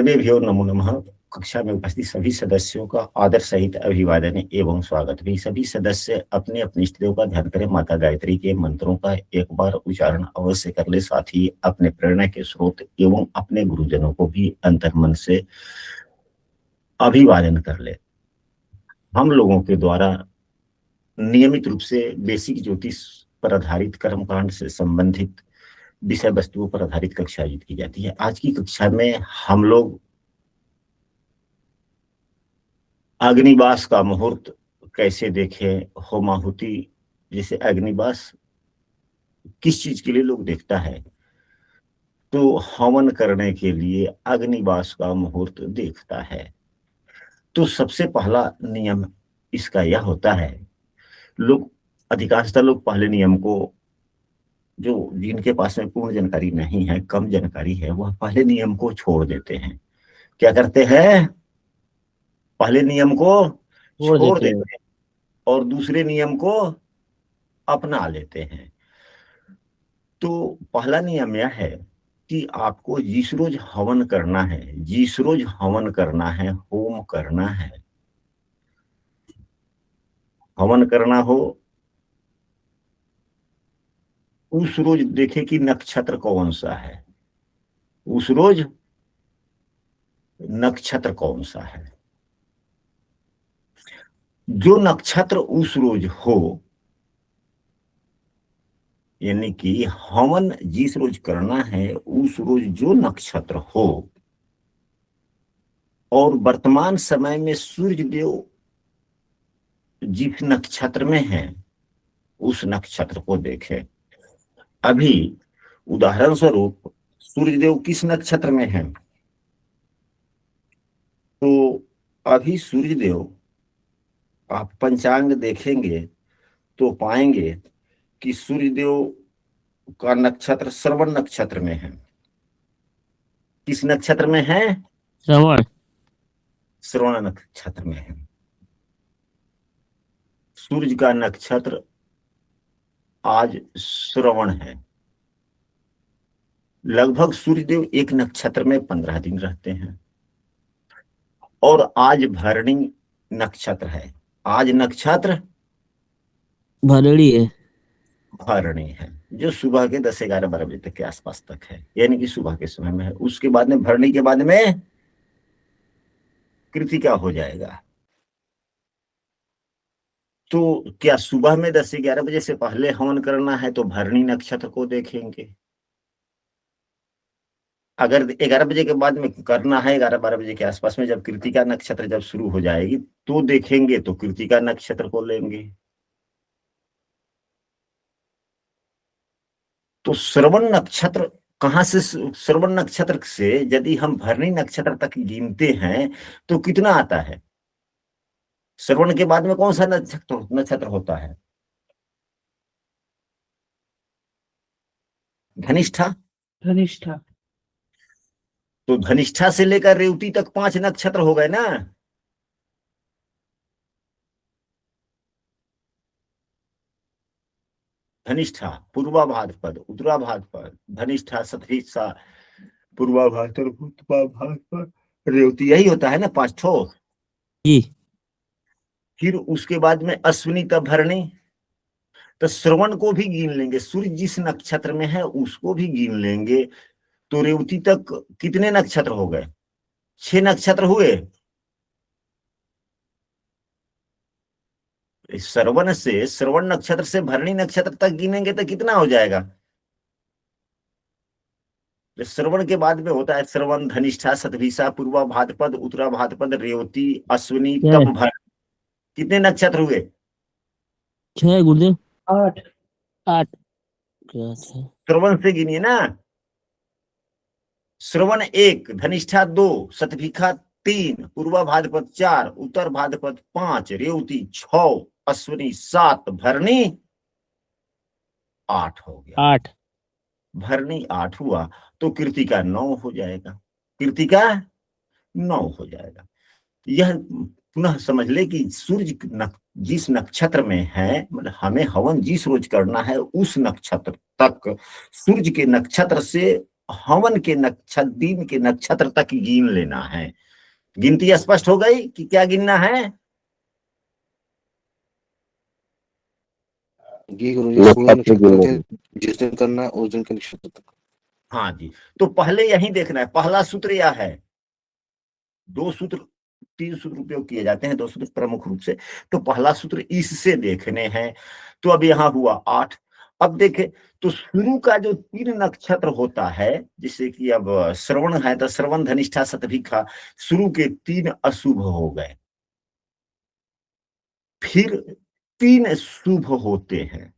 सर्वेभ्यो नमो नमः। कक्षा में उपस्थित सभी सदस्यों का आदर सहित अभिवादन एवं स्वागत भी। सभी सदस्य अपने अपने इष्ट देव का ध्यान करें। माता गायत्री के मंत्रों का एक बार उच्चारण अवश्य कर ले। साथ ही अपने प्रेरणा के स्रोत एवं अपने गुरुजनों को भी अंतर्मन से अभिवादन कर ले। हम लोगों के द्वारा नियमित रूप से बेसिक ज्योतिष पर आधारित कर्मकांड से संबंधित विषय वस्तुओं पर आधारित कक्षा आयोजित की जाती है। आज की कक्षा में हम लोग अग्निवास का मुहूर्त कैसे देखें, होमाहुति जैसे अग्निवास किस चीज के लिए लोग देखता है, तो हवन करने के लिए अग्निवास का मुहूर्त देखता है। तो सबसे पहला नियम इसका यह होता है, लोग अधिकांशतः लोग पहले नियम को, जो जिनके पास में पूर्ण जानकारी नहीं है, कम जानकारी है, वह पहले नियम को छोड़ देते हैं। क्या करते हैं? पहले नियम को छोड़ देते हैं और दूसरे नियम को अपना लेते हैं। तो पहला नियम यह है कि आपको जिस रोज हवन करना है, जिस रोज हवन करना है, होम करना है, हवन करना हो, उस रोज देखे कि नक्षत्र कौन सा है, उस रोज नक्षत्र कौन सा है। जो नक्षत्र उस रोज हो, यानी कि हवन जिस रोज करना है उस रोज जो नक्षत्र हो, और वर्तमान समय में सूर्य देव जिस नक्षत्र में है उस नक्षत्र को देखें। अभी उदाहरण स्वरूप सूर्य देव किस नक्षत्र में है, तो अभी सूर्य देव आप पंचांग देखेंगे तो पाएंगे कि सूर्य देव का नक्षत्र श्रवण नक्षत्र में है। किस नक्षत्र में है? श्रवण। श्रवण नक्षत्र में है। सूर्य का नक्षत्र आज श्रवण है। लगभग सूर्यदेव एक नक्षत्र में 15 दिन रहते हैं और आज भरणी नक्षत्र है। आज नक्षत्र भरणी है, भरणी है, जो सुबह के 10, 11, 12 बजे तक के आसपास तक है, यानी कि सुबह के समय में है। उसके बाद में भरणी के बाद में कृतिका हो जाएगा। तो क्या सुबह में 10 से 11 बजे से पहले हवन करना है तो भरणी नक्षत्र को देखेंगे। अगर 11 बजे के बाद में करना है, 11, 12 बजे के आसपास में जब कृतिका नक्षत्र जब शुरू हो जाएगी तो देखेंगे, तो कृतिका नक्षत्र को लेंगे। तो श्रवण नक्षत्र कहां से? श्रवण नक्षत्र से यदि हम भरणी नक्षत्र तक गिनते हैं तो कितना आता है? श्रवण के बाद में कौन सा नक्षत्र होता है? धनिष्ठा। धनिष्ठा। तो धनिष्ठा से लेकर रेवती तक 5 नक्षत्र हो गए ना। धनिष्ठा, पूर्वा भाद्रपद, उत्तरा भाद्रपद, धनिष्ठा, शतभिषा, पूर्वा भाद्रपद, उत्तरा भाद्रपद, रेवती, यही होता है ना 5 ठो। फिर उसके बाद में अश्विनी तब भरणी। तो श्रवण को भी गिन लेंगे, सूर्य जिस नक्षत्र में है उसको भी गिन लेंगे। तो रेवती तक कितने नक्षत्र हो गए? 6 नक्षत्र हुए। श्रवण से, श्रवण नक्षत्र से भरणी नक्षत्र तक गिनेंगे तो कितना हो जाएगा? श्रवण के बाद में होता है श्रवण, धनिष्ठा, शतभिषा, पूर्वा भाद्रपद, उत्तरा भाद्रपद, रेवती, अश्विनी तब भरणी। कितने नक्षत्र हुए? 6 गुरुदेव। 8। श्रवण से गिनिए ना। श्रवण 1, धनिष्ठा 2, शतभिषा 3, पूर्वा भाद्रपद 4, उत्तर भाद्रपद 5, रेवती 6, अश्विनी 7, भरणी 8 हो गया। 8। भरणी 8 हुआ तो कृतिका 9 हो जाएगा। कृतिका 9 हो जाएगा। यह पुनः समझ ले कि सूर्य जिस नक्षत्र में है, मतलब हमें हवन जिस रोज करना है उस नक्षत्र तक, सूर्य के नक्षत्र से हवन के नक्षत्र, दिन के नक्षत्र तक गिन लेना है। गिनती स्पष्ट हो गई कि क्या गिनना है? जी गुरुजी, पूरे नक्षत्र के जिस दिन करना है उस दिन के नक्षत्र तक। हाँ जी, तो पहले यही देखना है। पहला सूत्र यह है, दो सूत्र, तीन सूत्र उपयोग किए जाते हैं, दो सूत्र प्रमुख रूप से। तो पहला सूत्र इससे देखने हैं। तो अब यहाँ हुआ 8। अब देखे तो शुरू का जो 3 नक्षत्र होता है, जैसे कि अब श्रवण है तो श्रवण, धनिष्ठा, शतभिखा, शुरू के 3 अशुभ हो गए, फिर 3 शुभ होते हैं,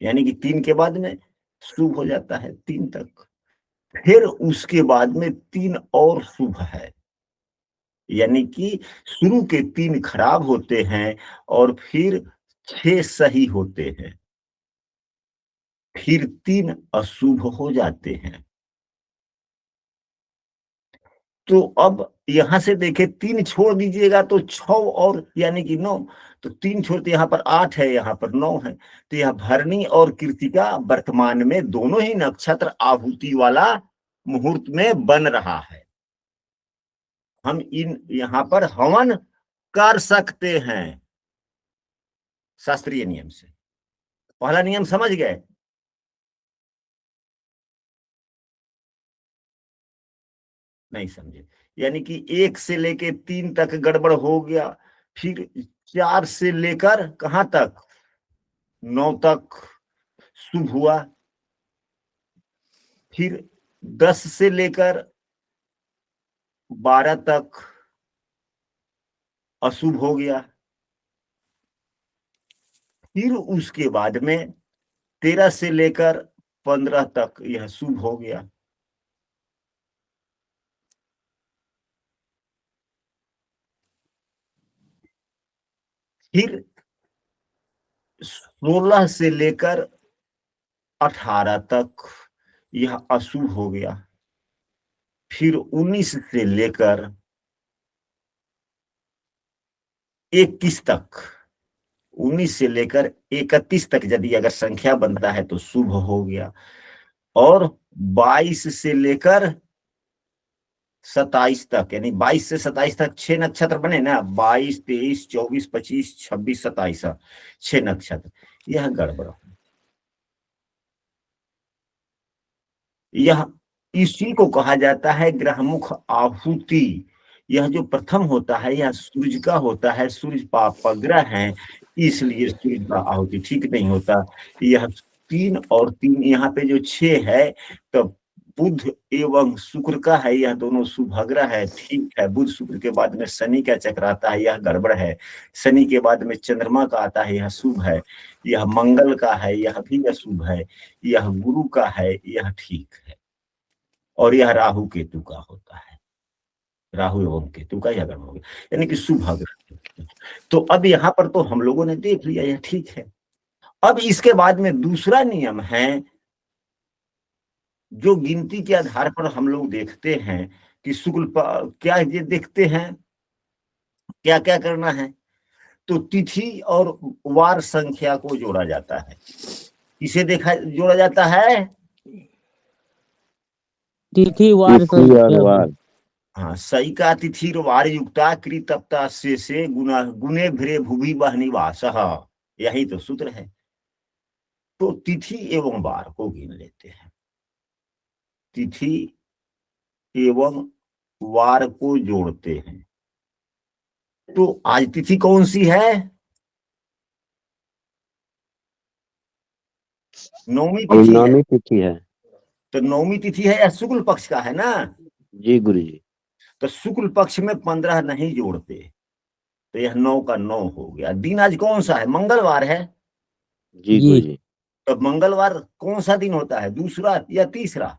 यानी कि 3 के बाद में शुभ हो जाता है 3 तक। फिर उसके बाद में 3 और शुभ है, यानी कि शुरू के 3 खराब होते हैं और फिर 6 सही होते हैं, फिर 3 अशुभ हो जाते हैं। तो अब यहां से देखे 3 छोड़ दीजिएगा तो 6 और यानी कि 9, तो 3 छोड़ते यहाँ पर 8 है, यहाँ पर 9 है। तो यह भरणी और कृतिका वर्तमान में दोनों ही नक्षत्र आहुति वाला मुहूर्त में बन रहा है। हम इन यहाँ पर हवन कर सकते हैं शास्त्रीय नियम से। पहला नियम समझ गए? नहीं समझे? यानी कि 1 से लेके 3 तक गड़बड़ हो गया, फिर 4 से लेकर कहां तक, 9 तक शुभ हुआ, फिर 10 से लेकर 12 तक अशुभ हो गया, फिर उसके बाद में 13 से लेकर 15 तक यह शुभ हो गया, फिर 16 से लेकर 18 तक यह अशुभ हो गया, फिर 19 से लेकर 21 तक, 19 से लेकर 31 तक यदि अगर संख्या बनता है तो शुभ हो गया, और 22 से लेकर 27 तक, यानी 22 से 27 तक 6 नक्षत्र बने ना, 22, 23, 24, 25, 26, 27, 6 नक्षत्र, यह गड़बड़। यह इसी को कहा जाता है ग्रहमुख आहुति। यह जो प्रथम होता है यह सूर्य का होता है, सूर्य पापग्रह है, इसलिए सूर्य का आहुति ठीक नहीं होता। यह 3 और 3 यहाँ पे जो 6 है, तो बुध एवं शुक्र का है, यह दोनों शुभग्रह है, ठीक है। बुध शुक्र के बाद में शनि का चक्र आता है, यह गड़बड़ है। शनि के बाद में चंद्रमा का आता है, यह शुभ है। यह मंगल का है, यह भी अशुभ है। यह गुरु का है, यह ठीक है। और यह राहु केतु का होता है, राहु एवं केतु का यह गड़बड़ हो गया, यानी कि शुभग्रह। तो अब यहाँ पर तो हम लोगों ने देख लिया, यह ठीक है। अब इसके बाद में दूसरा नियम है, जो गिनती के आधार पर हम लोग देखते हैं कि शुक्ल क्या ये देखते हैं, क्या क्या करना है। तो तिथि और वार संख्या को जोड़ा जाता है। इसे देखा जोड़ा जाता है, तिथि वार वार। हाँ, सही का तिथि वार युक्ता कृतप्ता से गुना गुने भ्रे भूभि बह निवास, यही तो सूत्र है। तो तिथि एवं वार को गिन लेते हैं। तिथि एवं वार को जोड़ते हैं। तो आज तिथि कौन सी है? नौमी तिथि है। नौमी तिथि है। तो नौमी तिथि है या शुक्ल पक्ष का है ना? जी गुरु जी। तो शुक्ल पक्ष में 15 नहीं जोड़ते, तो यह 9 का 9 हो गया। दिन आज कौन सा है? मंगलवार है। जी गुरु जी। तो मंगलवार कौन सा दिन होता है, दूसरा या तीसरा?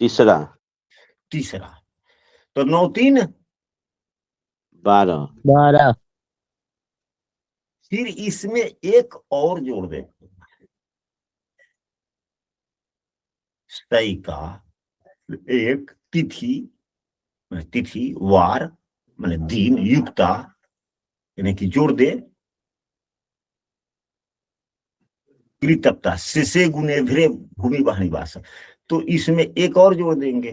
तीसरा। तीसरा। तो 9 3 12। फिर इसमें एक और जोड़ दे, सही का एक तिथि, तिथि वार माने दिन युक्ता, यानी कि जोड़ दे कृतप्ता शिशे गुणे भ्रे भूमि वाहनिवास। तो इसमें एक और जोड़ देंगे,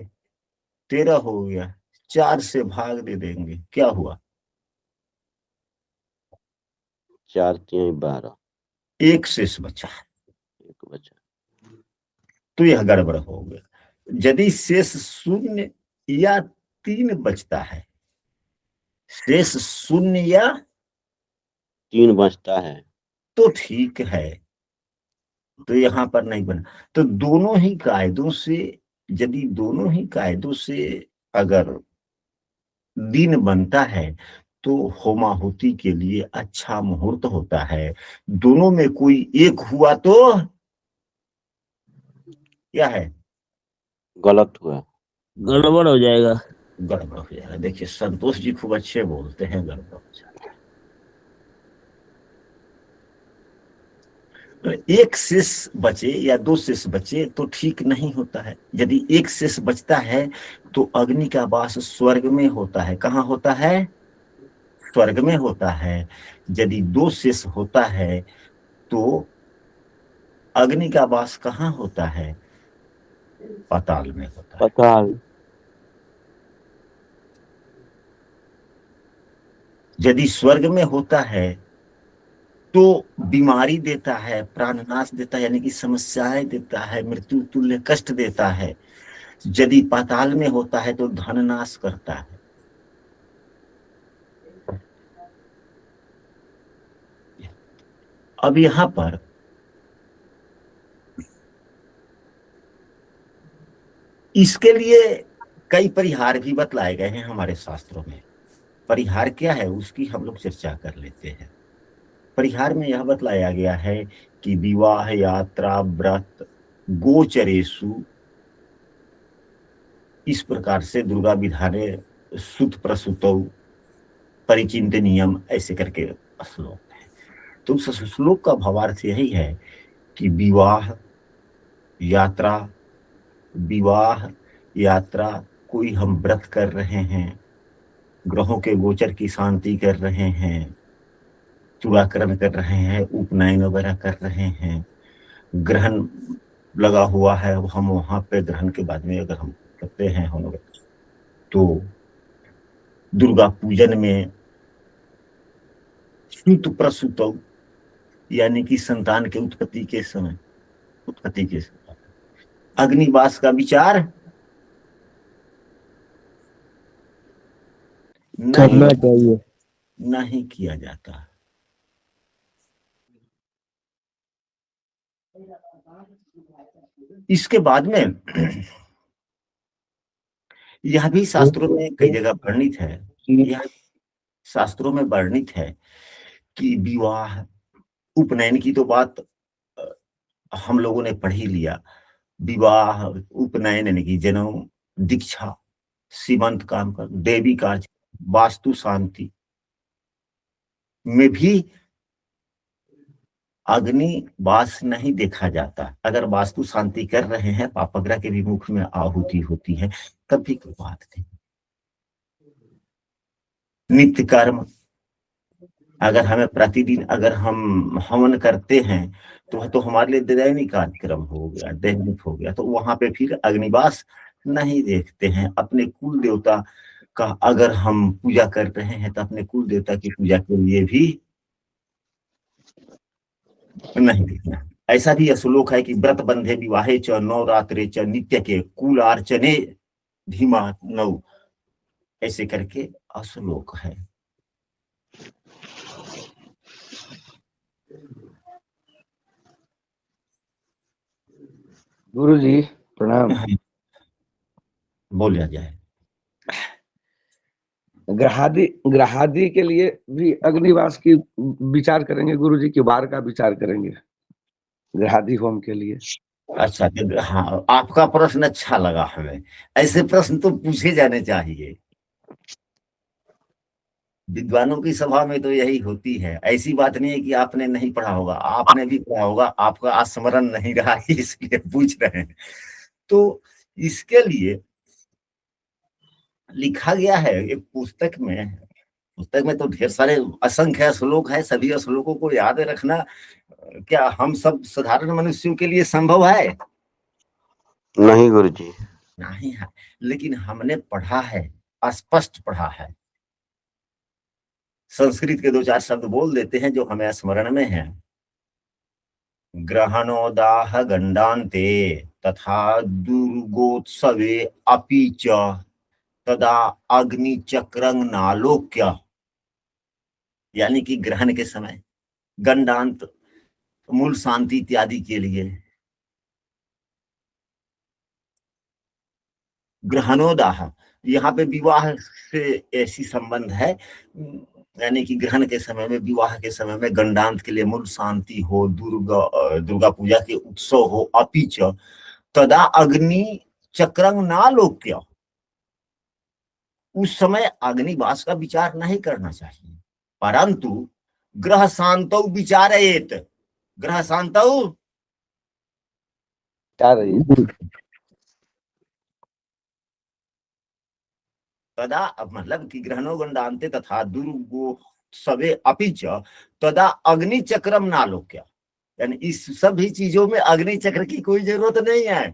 13 हो गया, 4 से भाग दे देंगे, क्या हुआ? 4 3 12 एक शेष बचा, एक बचा। तो यह गड़बड़ हो गया। यदि शेष 0 या 3 बचता है, शेष 0 या 3 बचता है तो ठीक है, तो यहां पर नहीं बना। तो दोनों ही कायदों से, यदि दोनों ही कायदों से अगर दिन बनता है तो होमाहुति के लिए अच्छा मुहूर्त होता है। दोनों में कोई एक हुआ तो क्या है? गलत हुआ, गड़बड़ हो जाएगा। गड़बड़ हो जाएगा। देखिए संतोष जी खूब अच्छे बोलते हैं, गड़बड़ हो जाएगा। तो एक शेष बचे या 2 शेष बचे तो ठीक नहीं होता है। यदि एक शेष बचता है तो अग्नि का वास स्वर्ग में होता है। कहाँ होता है? स्वर्ग में होता है। यदि 2 शेष होता है तो अग्नि का वास कहाँ होता है? पाताल में होता है। पताल। यदि स्वर्ग में होता है तो बीमारी देता है, प्राणनाश देता है, यानी कि समस्याएं देता है, मृत्यु तुल्य कष्ट देता है। यदि पाताल में होता है तो धन नाश करता है। अब यहां पर इसके लिए कई परिहार भी बतलाए गए हैं हमारे शास्त्रों में। परिहार क्या है उसकी हम लोग चर्चा कर लेते हैं। परिहार में यह बतलाया गया है कि विवाह, यात्रा, व्रत, गोचरेशु, इस प्रकार से दुर्गा विधाने सुत प्रसुतौ परिचिंत नियम, ऐसे करके श्लोक है। तो उस श्लोक का भावार्थ यही है कि विवाह यात्रा, कोई हम व्रत कर रहे हैं, ग्रहों के गोचर की शांति कर रहे हैं, चूड़ाकरण कर रहे हैं, उपनयन वगैरह कर रहे हैं, ग्रहण लगा हुआ है, हम वहां पे ग्रहण के बाद में अगर हम करते हैं हम लोग, तो दुर्गा पूजन में सुत प्रसूत, यानी कि संतान के उत्पत्ति के समय अग्निवास का विचार करना चाहिए। नहीं किया जाता। इसके बाद में यह भी शास्त्रों में कई जगह वर्णित है, यह शास्त्रों में वर्णित है कि विवाह उपनयन की तो बात हम लोगों ने पढ़ ही लिया। विवाह, उपनयन यानी कि जनेऊ, दीक्षा, सीमंत काम कर, देवी कार्य, वास्तु शांति में भी अग्नि वास नहीं देखा जाता। अगर वास्तु शांति कर रहे हैं, पापग्रह के भी मुख में आहुति होती है, तब भी कोई बात नहीं। नित्य कर्म, अगर हमें प्रतिदिन अगर हम हवन करते हैं तो हमारे लिए दैनिक कार्यक्रम हो गया, दैनिक हो गया, तो वहां पे फिर अग्निवास नहीं देखते हैं। अपने कुल देवता का अगर हम पूजा कर रहे हैं तो अपने कुल देवता की पूजा के लिए भी नहीं देखना। ऐसा भी श्लोक है कि व्रत बंधे विवाहे च नवरात्रे च नित्य के कुलार्चने धीमा नौ, ऐसे करके श्लोक है। गुरु जी प्रणाम। बोला जाए ग्रहादि के लिए भी अग्निवास की विचार करेंगे गुरु जी, की वार का विचार करेंगे ग्रहादि होम के लिए? अच्छा, हाँ, आपका प्रश्न अच्छा लगा हमें। ऐसे प्रश्न तो पूछे जाने चाहिए। विद्वानों की सभा में तो यही होती है। ऐसी बात नहीं है कि आपने नहीं पढ़ा होगा, आपने भी पढ़ा होगा, आपका स्मरण नहीं रहा इसलिए पूछ रहे हैं। तो इसके लिए लिखा गया है एक पुस्तक में तो ढेर सारे असंख्य श्लोक है। सभी श्लोकों को याद रखना क्या हम सब साधारण मनुष्यों के लिए संभव है? नहीं गुरुजी। नहीं है, लेकिन हमने पढ़ा है, स्पष्ट पढ़ा है। संस्कृत के दो चार शब्द बोल देते हैं जो हमें स्मरण में है। ग्रहणोदाह गंडान्ते तथा दुर्गोत्सवे अपि च तदा अग्निचक्रं नालोक्य, यानी कि ग्रहण के समय, गंडांत मूल शांति इत्यादि के लिए, ग्रहणोदाह यहाँ पे विवाह से ऐसी संबंध है, यानी कि ग्रहण के समय में, विवाह के समय में गंडांत के लिए मूल शांति हो, दुर्गा पूजा के उत्सव हो, अपिच तदा अग्नि चक्रं नालोक्य, उस समय अग्निवास का विचार नहीं करना चाहिए, परंतु ग्रह शांतौ विचारयेत, ग्रह शांतौ क्या रही है? तदा, मतलब कि ग्रहणो गंडान्ते तथा दुर्गोत्सवे अपि च तदा अग्नि चक्रम नालोक्य, यानी इस सभी चीजों में अग्नि चक्र की कोई जरूरत नहीं है।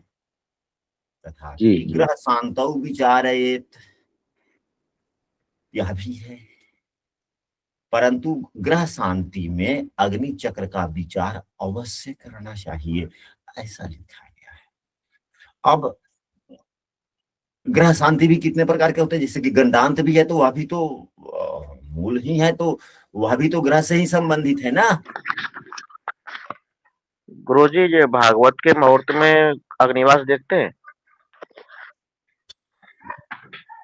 तथा जी, जी। ग्रह शांतौ विचारयेत, यह भी है, परंतु ग्रह शांति में अग्नि चक्र का विचार अवश्य करना चाहिए, ऐसा लिखा गया है। अब ग्रह शांति भी कितने प्रकार के होते हैं, जैसे कि गंडांत भी है तो वह भी तो मूल ही है, तो वह भी तो ग्रह से ही संबंधित है ना। गुरुजी ये भागवत के मुहूर्त में अग्निवास देखते हैं?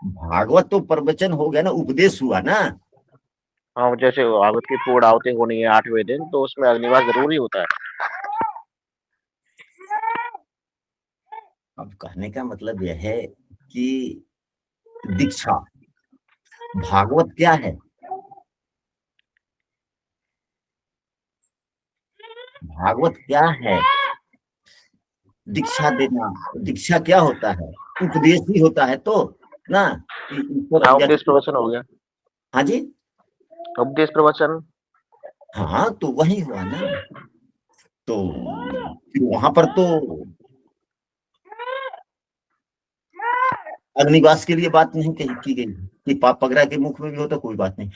भागवत तो प्रवचन हो गया ना, उपदेश हुआ ना। हाँ, जैसे भागवत की पूर्ण आहुति होनी है 8वें दिन, तो उसमें अग्निवास जरूरी होता है। अब कहने का मतलब यह है कि दीक्षा, भागवत क्या है? भागवत क्या है? दीक्षा देना, दीक्षा क्या होता है? उपदेश ही होता है तो ना। हाँ, उपदेश प्रवचन हो गया। हाँ जी, उपदेश प्रवचन। हाँ तो वही हुआ ना। तो फिर वहां पर तो अग्निवास के लिए बात नहीं की गई कि पापगरा के मुख में भी हो तो कोई बात नहीं,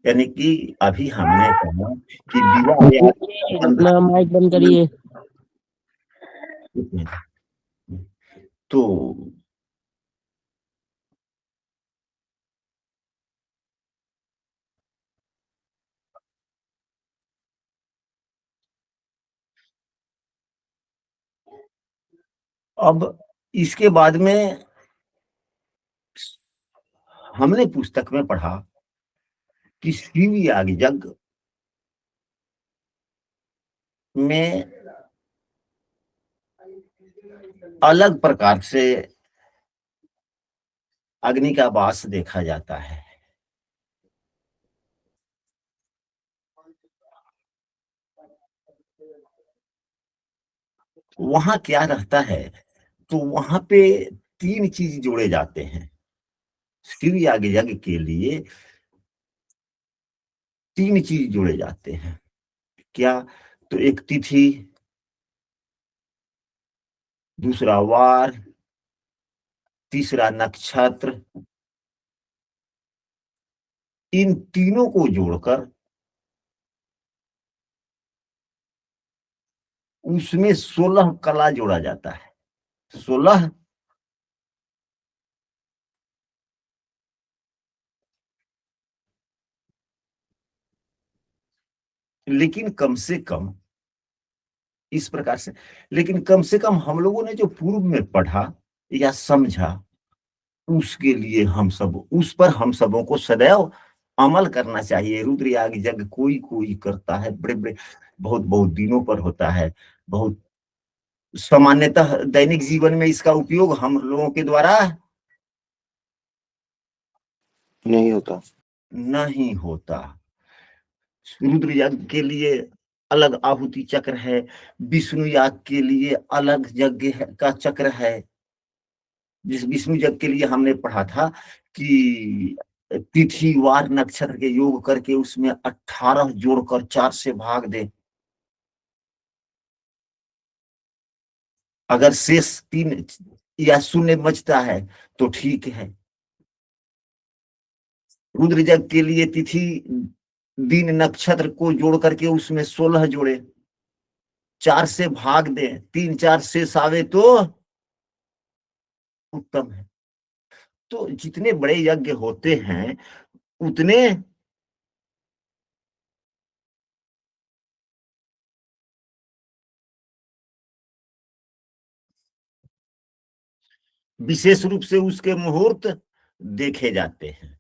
यानी कि अभी हमने कहा कि विवाह अपना माइक बंद करिए। तो अब इसके बाद में हमने पुस्तक में पढ़ा कि शिव याग यज्ञ में अलग प्रकार से अग्नि का वास देखा जाता है। वहां क्या रहता है, तो वहां पे 3 चीज जोड़े जाते हैं शिव याग यज्ञ के लिए। 3 चीज जोड़े जाते हैं, क्या? तो एक तिथि, दूसरा वार, तीसरा नक्षत्र, इन तीनों को जोड़कर उसमें 16 कला जोड़ा जाता है। 16 लेकिन कम से कम इस प्रकार से, लेकिन कम से कम हम लोगों ने जो पूर्व में पढ़ा या समझा, उसके लिए उस पर हम सबों को सदैव अमल करना चाहिए। रुद्र याग यज्ञ कोई कोई करता है, बड़े बड़े बहुत बहुत दिनों पर होता है, बहुत सामान्यतः दैनिक जीवन में इसका उपयोग हम लोगों के द्वारा नहीं होता। नहीं होता। रुद्र याग के लिए अलग आहुति चक्र है, विष्णु याग के लिए अलग यज्ञ का चक्र है। जिस विष्णु यज्ञ के लिए हमने पढ़ा था कि तिथि वार नक्षत्र के योग करके उसमें 18 जोड़कर 4 से भाग दे, अगर शेष 3 या 0 बचता है तो ठीक है। रुद्र यज्ञ के लिए तिथि दिन नक्षत्र को जोड़ करके उसमें 16 जोड़े, 4 से भाग दे, 3-4 शेष आवे तो उत्तम है। तो जितने बड़े यज्ञ होते हैं उतने विशेष रूप से उसके मुहूर्त देखे जाते हैं।